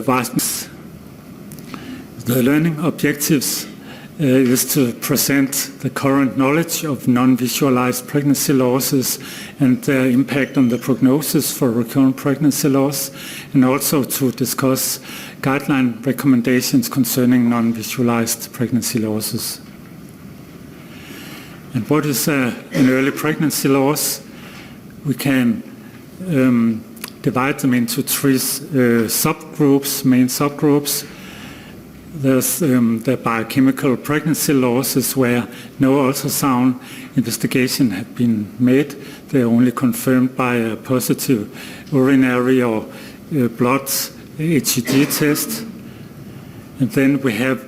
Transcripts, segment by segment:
The learning objectives is to present the current knowledge of non-visualized pregnancy losses and their impact on the prognosis for recurrent pregnancy loss, and also to discuss guideline recommendations concerning non-visualized pregnancy losses. And what is an early pregnancy loss? We can divide them into three subgroups, main subgroups. There's the biochemical pregnancy losses where no ultrasound investigation had been made. They're only confirmed by a positive urinary or blood HCG test. And then we have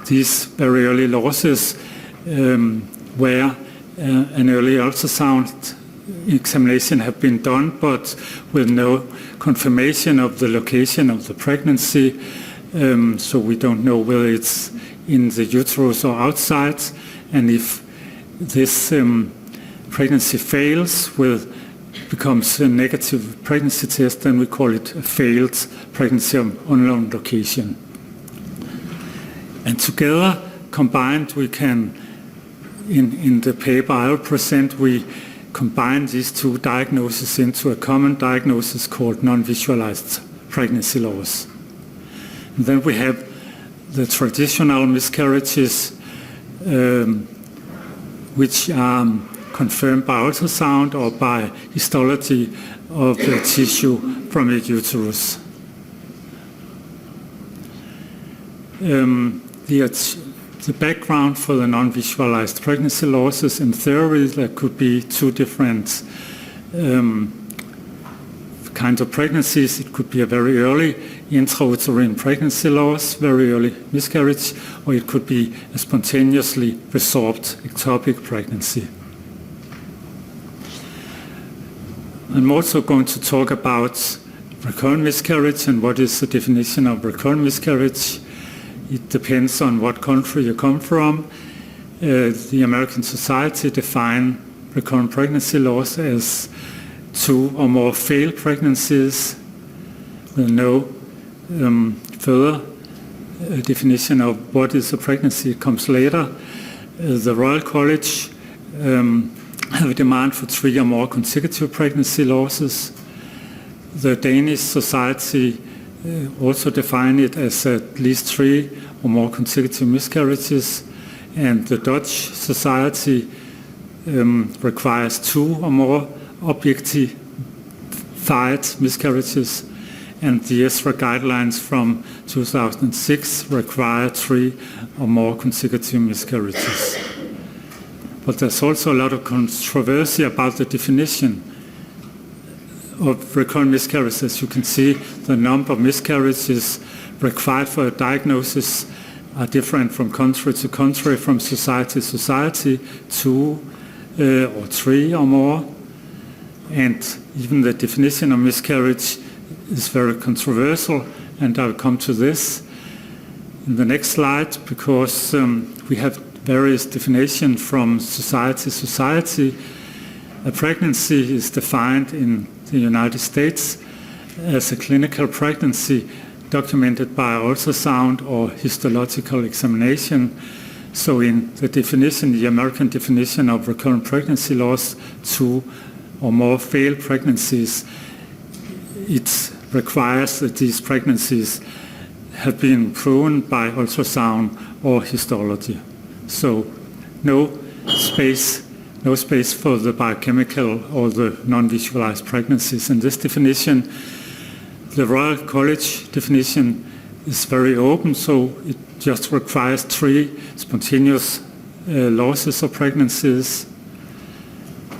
these very early losses where an early ultrasound examination have been done, but with no confirmation of the location of the pregnancy. So we don't know whether it's in the uterus or outside. And if this pregnancy fails, becomes a negative pregnancy test, then we call it a failed pregnancy of unknown location. And together, combined, we can, in the paper I will present, we combine these two diagnoses into a common diagnosis called non-visualized pregnancy loss. And then we have the traditional miscarriages, which are confirmed by ultrasound or by histology of the tissue from the uterus. The background for the non-visualized pregnancy losses, in theory, there could be two different kinds of pregnancies. It could be a very early intrauterine pregnancy loss, very early miscarriage, or it could be a spontaneously resorbed ectopic pregnancy. I'm also going to talk about recurrent miscarriage and what is the definition of recurrent miscarriage. It depends on what country you come from. The American Society define recurrent pregnancy loss as 2 or more failed pregnancies with no further definition of what is a pregnancy comes later. The Royal College have a demand for 3 or more consecutive pregnancy losses. The Danish Society also define it as at least 3 or more consecutive miscarriages, and the Dutch Society requires 2 or more objectified miscarriages, and the ESRA guidelines from 2006 require 3 or more consecutive miscarriages. But there's also a lot of controversy about the definition of recurrent miscarriages. As you can see, the number of miscarriages required for a diagnosis are different from country to country, from society to society, 2 or 3 or more. And even the definition of miscarriage is very controversial, and I'll come to this in the next slide, because we have various definitions from society to society. A pregnancy is defined in the United States as a clinical pregnancy documented by ultrasound or histological examination. So in the definition, the American definition of recurrent pregnancy loss, 2 or more failed pregnancies, it requires that these pregnancies have been proven by ultrasound or histology. So no space for the biochemical or the non-visualized pregnancies. In this definition, the Royal College definition is very open, so it just requires 3 spontaneous losses of pregnancies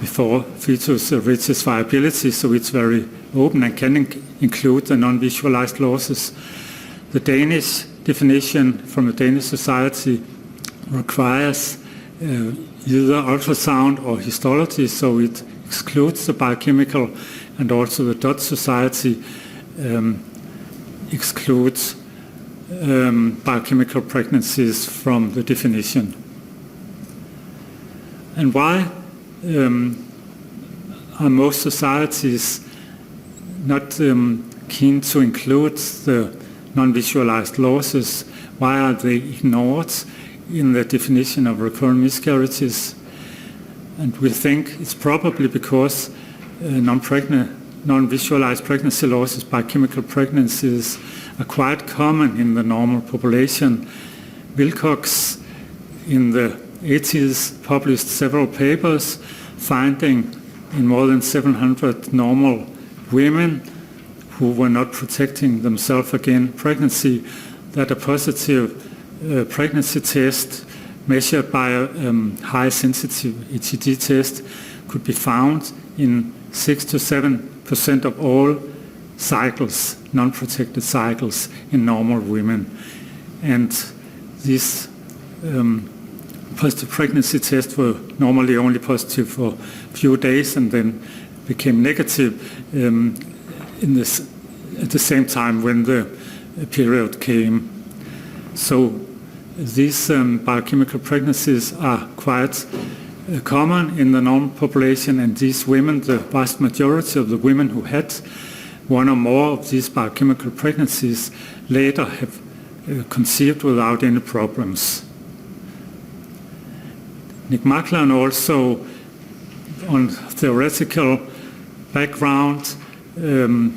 before fetus reaches viability, so it's very open and can include the non-visualized losses. The Danish definition from the Danish Society requires either ultrasound or histology, so it excludes the biochemical, and also the Dutch Society excludes biochemical pregnancies from the definition. And why are most societies not keen to include the non-visualized losses. Why are they ignored in the definition of recurrent miscarriages? And we think it's probably because non-visualized pregnancy losses, biochemical pregnancies, are quite common in the normal population. Wilcox in the 80s published several papers finding in more than 700 normal women who were not protecting themselves against pregnancy that a positive pregnancy test measured by a high sensitive EGD test could be found in 6 to 7% of all cycles, non-protected cycles in normal women. And these positive pregnancy tests were normally only positive for a few days and then became negative at the same time when the period came. So these biochemical pregnancies are quite common in the normal population, and these women, the vast majority of the women who had one or more of these biochemical pregnancies later have conceived without any problems. Nick Macklin also, on theoretical background,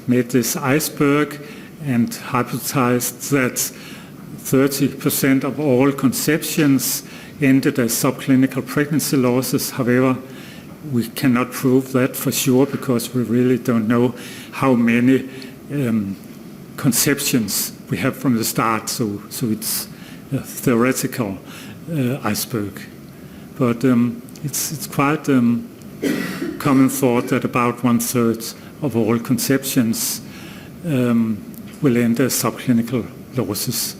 made this iceberg and hypothesized that 30% of all conceptions ended as subclinical pregnancy losses. However, we cannot prove that for sure because we really don't know how many conceptions we have from the start. So it's a theoretical iceberg. But it's quite common thought that about 1/3 of all conceptions will end as subclinical losses.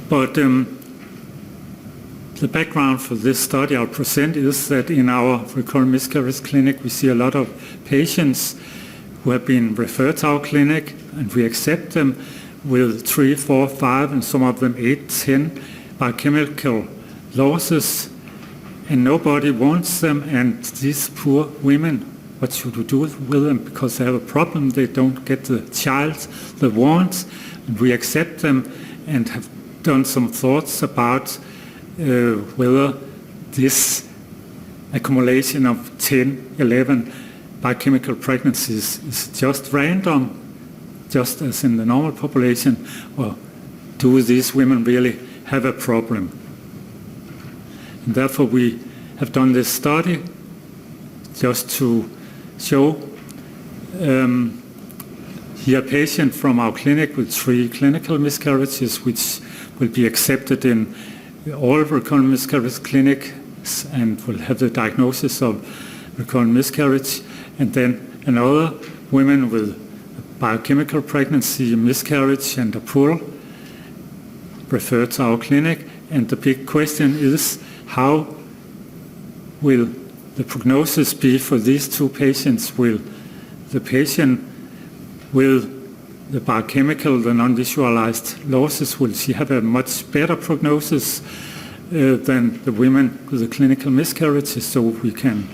But the background for this study I'll present is that in our recurrent miscarriage clinic we see a lot of patients who have been referred to our clinic, and we accept them with 3, 4, 5, and some of them 8, 10 biochemical losses, and nobody wants them. And these poor women, what should we do with them? Because they have a problem, they don't get the child they want, and we accept them and have done some thoughts about whether this accumulation of 10, 11 biochemical pregnancies is just random, just as in the normal population, or do these women really have a problem? And therefore we have done this study just to show here a patient from our clinic with 3 clinical miscarriages, which will be accepted in all recurrent miscarriage clinics and will have the diagnosis of recurrent miscarriage. And then another woman with biochemical pregnancy, miscarriage, and a PULS referred to our clinic. And the big question is, how will the prognosis be for these 2 patients? Will the patient with the biochemical, the non-visualized losses, will she have a much better prognosis than the women with the clinical miscarriages? So we can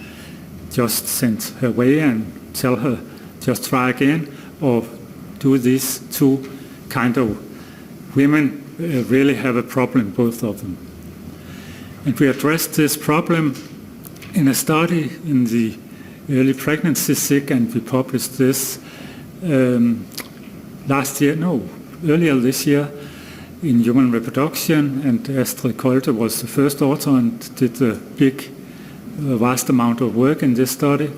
just send her away and tell her, just try again, or do these 2 kind of women really have a problem, both of them? And we addressed this problem in a study in the early pregnancy sick, and we published this earlier this year in Human Reproduction, and Astrid Kolte was the first author and did a vast amount of work in this study.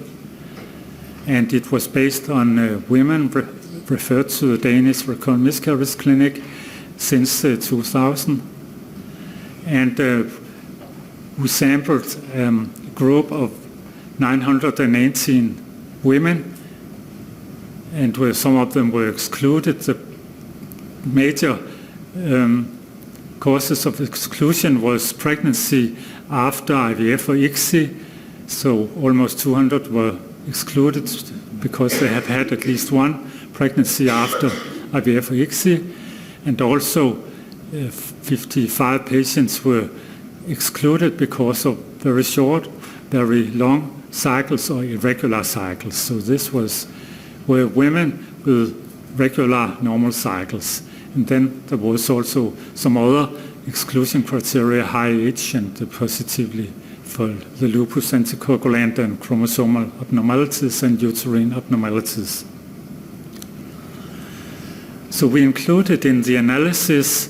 And it was based on women referred to the Danish recurrent miscarriage clinic since 2000. And we sampled a group of 918 women, and where some of them were excluded. The major causes of exclusion was pregnancy after IVF or ICSI, so almost 200 were excluded because they have had at least one pregnancy after IVF or ICSI, and also 55 patients were excluded because of very short, very long cycles or irregular cycles. So this were women with regular normal cycles. And then there was also some other exclusion criteria, high age and positively for the lupus, anticoagulant and chromosomal abnormalities and uterine abnormalities. So we included in the analysis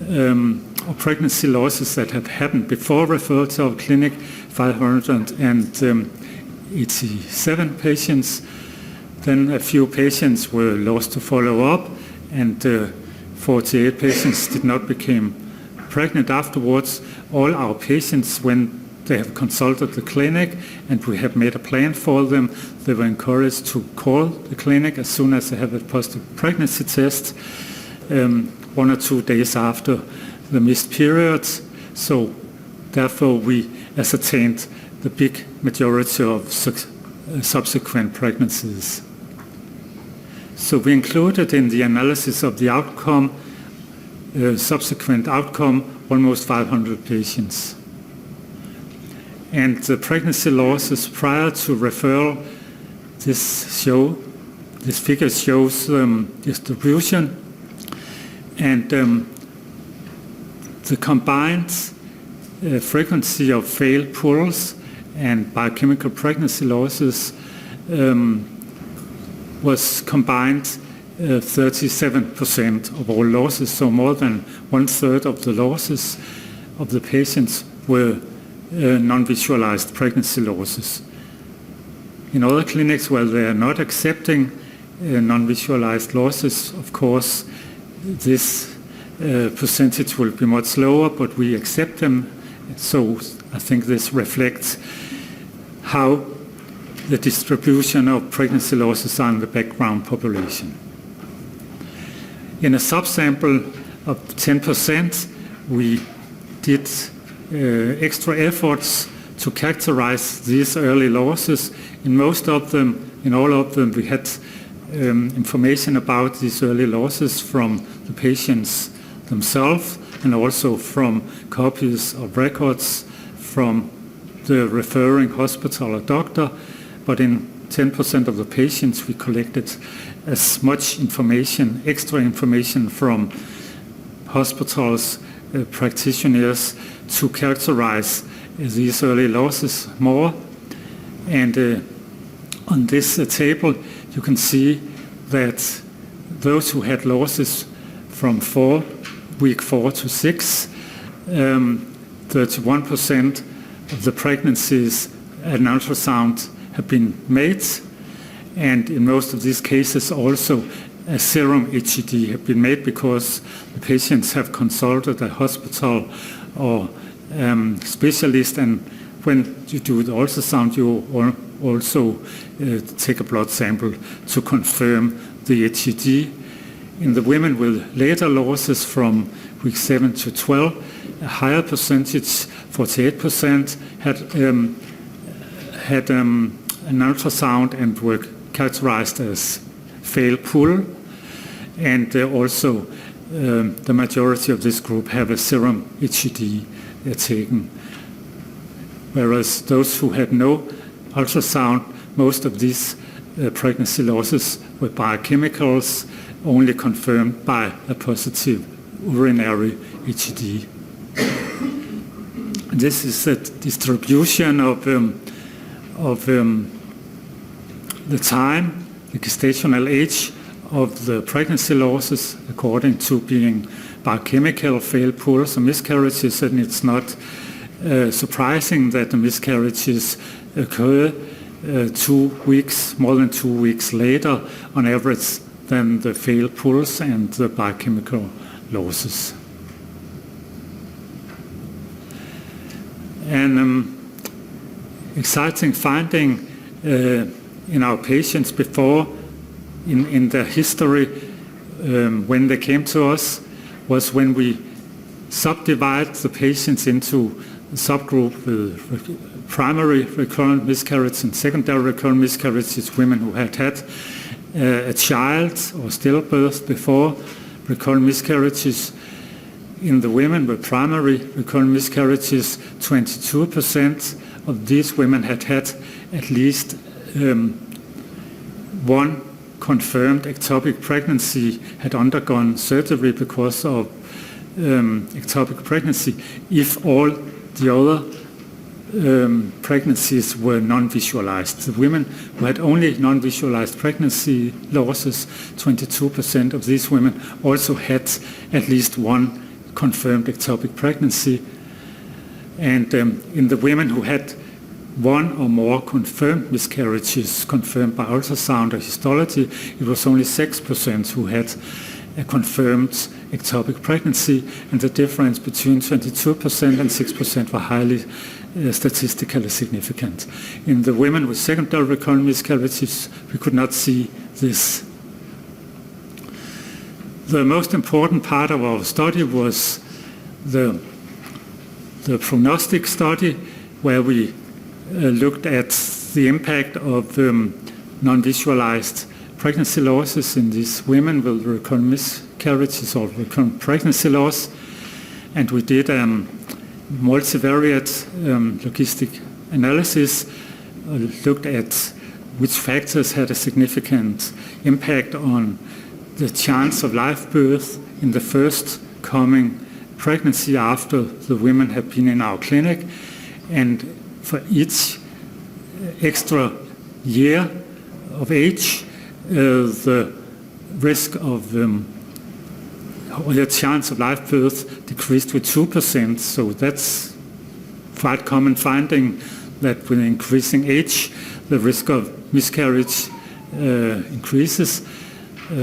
of pregnancy losses that had happened before referral to our clinic 587 patients. Then a few patients were lost to follow-up, and 48 patients did not become pregnant afterwards. All our patients, when they have consulted the clinic and we have made a plan for them, they were encouraged to call the clinic as soon as they have a positive pregnancy test, 1 or 2 days after the missed period. So therefore we ascertained the big majority of subsequent pregnancies. So we included in the analysis of the outcome, subsequent outcome, almost 500 patients. And the pregnancy losses prior to referral, this figure shows distribution, and the combined frequency of failed PULS and biochemical pregnancy losses was combined 37% of all losses, so more than 1/3 of the losses of the patients were non-visualized pregnancy losses. In other clinics where they are not accepting non-visualized losses, of course, this percentage will be much lower, but we accept them. So I think this reflects how the distribution of pregnancy losses are in the background population. In a subsample of 10%, we did extra efforts to characterize these early losses. In most of them, in all of them, we had information about these early losses from the patients themselves and also from copies of records from the referring hospital or doctor. But in 10% of the patients, we collected as much information, extra information from hospitals, practitioners, to characterize these early losses more. And on this table, you can see that those who had losses from week 4 to 6, 31% of the pregnancies an ultrasound have been made, and in most of these cases also a serum HCG have been made because the patients have consulted a hospital or specialist, and when you do the ultrasound you also take a blood sample to confirm the HCG. In the women with later losses from week 7 to 12, a higher percentage, 48%, had an ultrasound and were characterized as failed PUL, and also the majority of this group have a serum HCG taken. Whereas those who had no ultrasound, most of these pregnancy losses were biochemicals, only confirmed by a positive urinary HCG. This is a distribution of the time, the gestational age of the pregnancy losses according to being biochemical, failed PULS, or miscarriages, and it's not surprising that the miscarriages occur 2 weeks, more than 2 weeks later on average than the failed PULS and the biochemical losses. And exciting finding in our patients before, in their history, when they came to us, was when we subdivide the patients into a subgroup with primary recurrent miscarriage and secondary recurrent miscarriages, women who had had a child or stillbirth before recurrent miscarriages. In the women with primary recurrent miscarriages, 22% of these women had had at least one confirmed ectopic pregnancy had undergone surgery because of ectopic pregnancy if all the other pregnancies were non-visualized. The women who had only non-visualized pregnancy losses, 22% of these women also had at least one confirmed ectopic pregnancy. And in the women who had one or more confirmed miscarriages confirmed by ultrasound or histology, it was only 6% who had a confirmed ectopic pregnancy, and the difference between 22% and 6% were highly statistically significant. In the women with secondary recurrent miscarriages, we could not see this. The most important part of our study was the prognostic study, where we looked at the impact of non-visualized pregnancy losses in these women with recurrent miscarriages or recurrent pregnancy loss. And we did multivariate logistic analysis, looked at which factors had a significant impact on the chance of live birth in the first coming pregnancy after the women have been in our clinic. And for each extra year of age, the risk of or the chance of live birth decreased with 2%. So that's quite common finding, that with increasing age, the risk of miscarriage increases.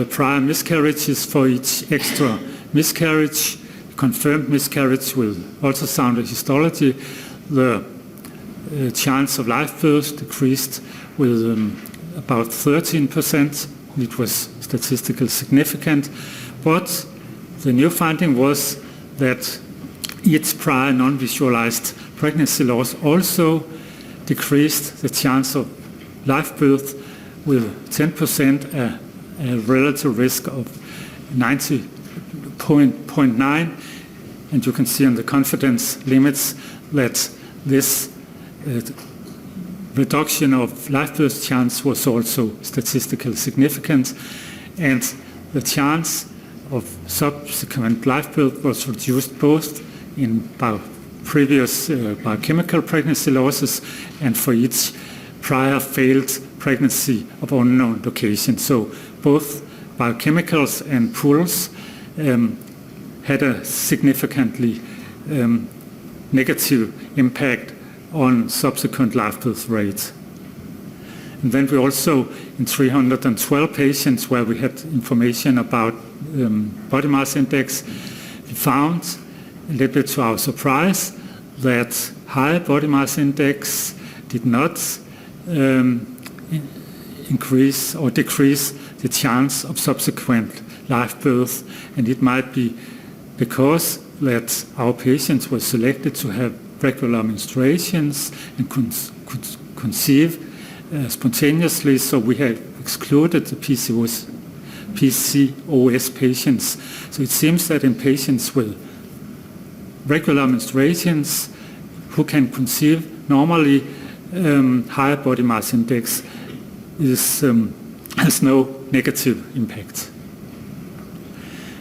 Prior miscarriages for each extra miscarriage, confirmed miscarriage with ultrasound or histology, the chance of live birth decreased with about 13%. It was statistically significant. But the new finding was that each prior non-visualized pregnancy loss also decreased the chance of live birth with 10%, a relative risk of 90.9. And you can see on the confidence limits that this reduction of live birth chance was also statistically significant, and the chance of subsequent live birth was reduced both in previous biochemical pregnancy losses and for each prior failed pregnancy of unknown location. So both biochemicals and PULS had a significantly negative impact on subsequent live birth rates. And then we also, in 312 patients where we had information about body mass index, we found, a little bit to our surprise, that high body mass index did not increase or decrease the chance of subsequent live birth. And it might be because that our patients were selected to have regular menstruations and could conceive spontaneously, so we had excluded the PCOS patients. So it seems that in patients with regular menstruations who can conceive normally, higher body mass index has no negative impact.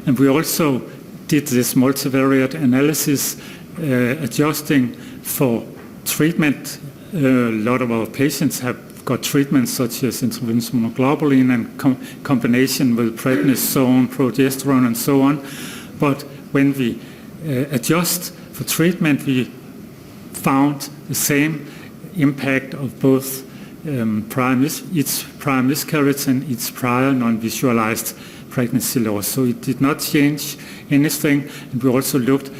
And we also did this multivariate analysis adjusting for treatment. A lot of our patients have got treatments such as intravenous immunoglobulin and combination with prednisone, progesterone, and so on. But when we adjust for treatment, we found the same impact of both each prior miscarriage and each prior non-visualized pregnancy loss. So it did not change anything. And we also looked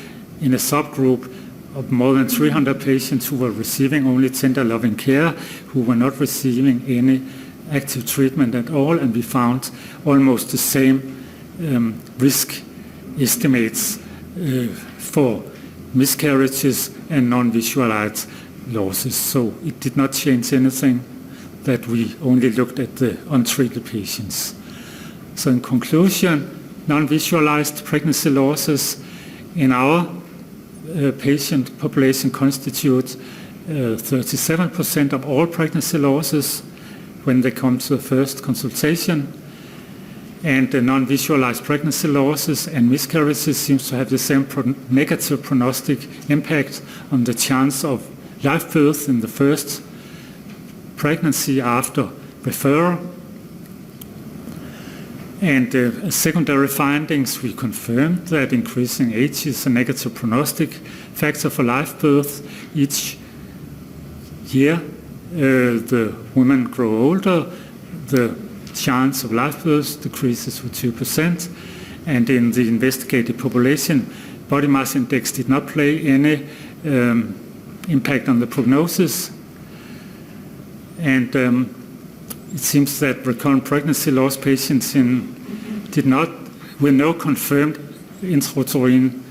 in a subgroup of more than 300 patients who were receiving only tender loving care, who were not receiving any active treatment at all, and we found almost the same risk estimates for miscarriages and non-visualized losses. So it did not change anything, that we only looked at the untreated patients. So in conclusion, non-visualized pregnancy losses in our patient population constitute 37% of all pregnancy losses when they come to the first consultation. And the non-visualized pregnancy losses and miscarriages seems to have the same negative prognostic impact on the chance of live birth in the first pregnancy after referral. And secondary findings, we confirmed that increasing age is a negative prognostic factor for live birth. Each year, the women grow older, the chance of live birth decreases with 2%. And in the investigated population, body mass index did not play any impact on the prognosis. And it seems that recurrent pregnancy loss patients with no confirmed intrauterine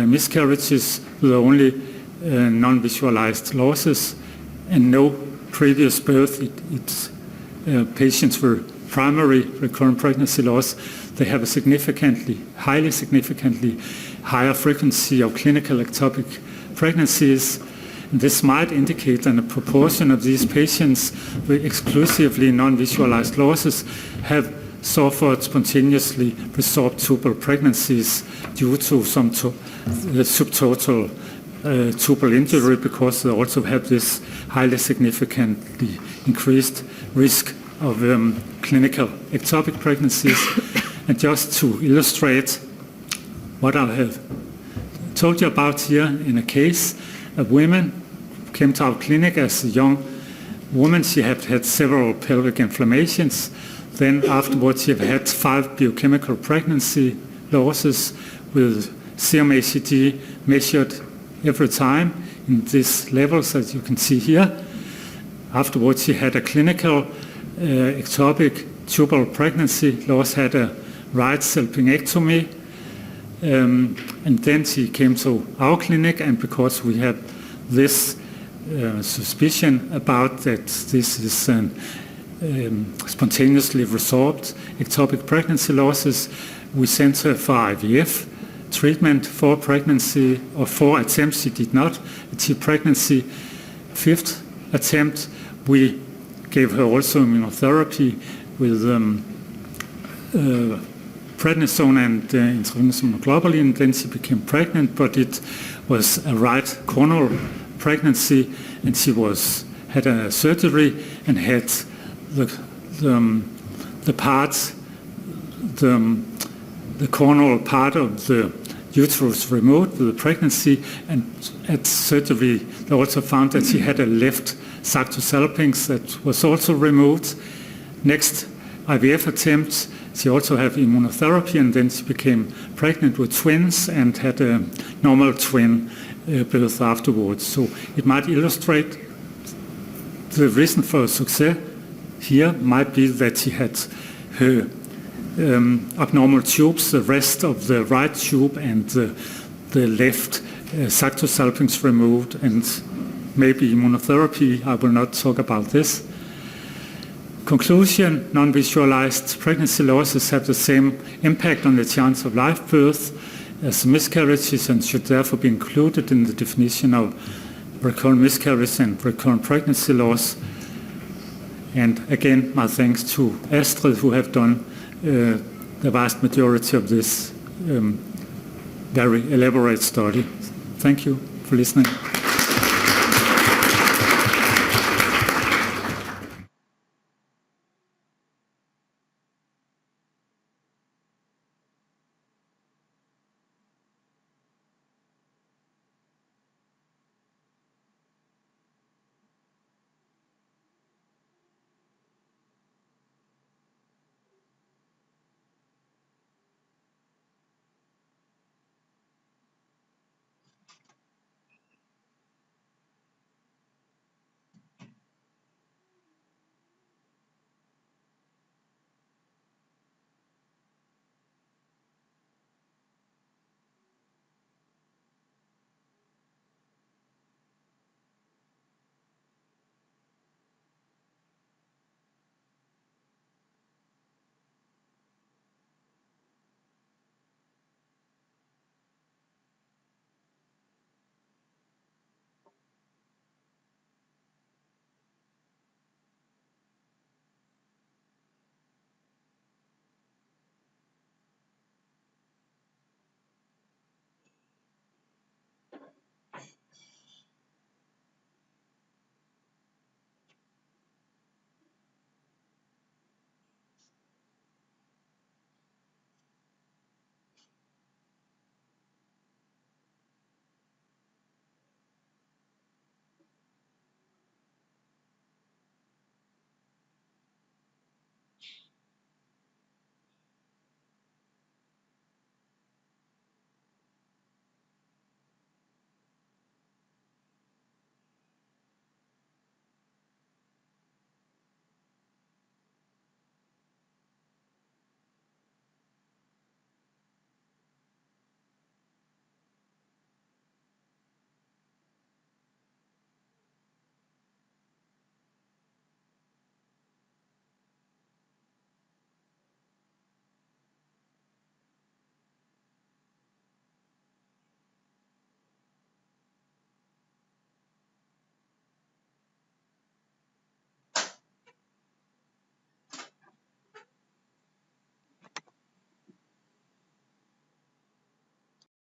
miscarriages with only non-visualized losses and no previous birth. Patients with primary recurrent pregnancy loss, they have a highly significantly higher frequency of clinical ectopic pregnancies. And this might indicate that a proportion of these patients with exclusively non-visualized losses have suffered spontaneously resorbed tubal pregnancies due to some subtotal tubal injury, because they also have this highly significantly increased risk of clinical ectopic pregnancies. And just to illustrate what I have told you about here, in a case, a woman came to our clinic as a young woman. She had had several pelvic inflammations. Then afterwards she had 5 biochemical pregnancy losses with serum ACD measured every time in these levels, as you can see here. Afterwards she had a clinical ectopic tubal pregnancy loss, had a right salpingectomy, and then she came to our clinic, and because we have this suspicion about that this is spontaneously resorbed ectopic pregnancy losses, we sent her for IVF treatment for pregnancy, or 4 attempts she did not achieve pregnancy. 5th attempt, we gave her also immunotherapy with prednisone and intravenous immunoglobulin. Then she became pregnant, but it was a right corneal pregnancy, and she had a surgery and had the corneal part of the uterus removed with the pregnancy, and at surgery they also found that she had a left sanctosalpinx that was also removed. Next IVF attempt, she also had immunotherapy, and then she became pregnant with twins and had a normal twin birth afterwards. So it might illustrate the reason for success here might be that she had her abnormal tubes, the rest of the right tube and the left sanctosalpinx removed, and maybe immunotherapy. I will not talk about this. Conclusion: non-visualized pregnancy losses have the same impact on the chance of live birth as miscarriages, and should therefore be included in the definition of recurrent miscarriage and recurrent pregnancy loss. And again, my thanks to Astrid, who have done the vast majority of this very elaborate study. Thank you for listening.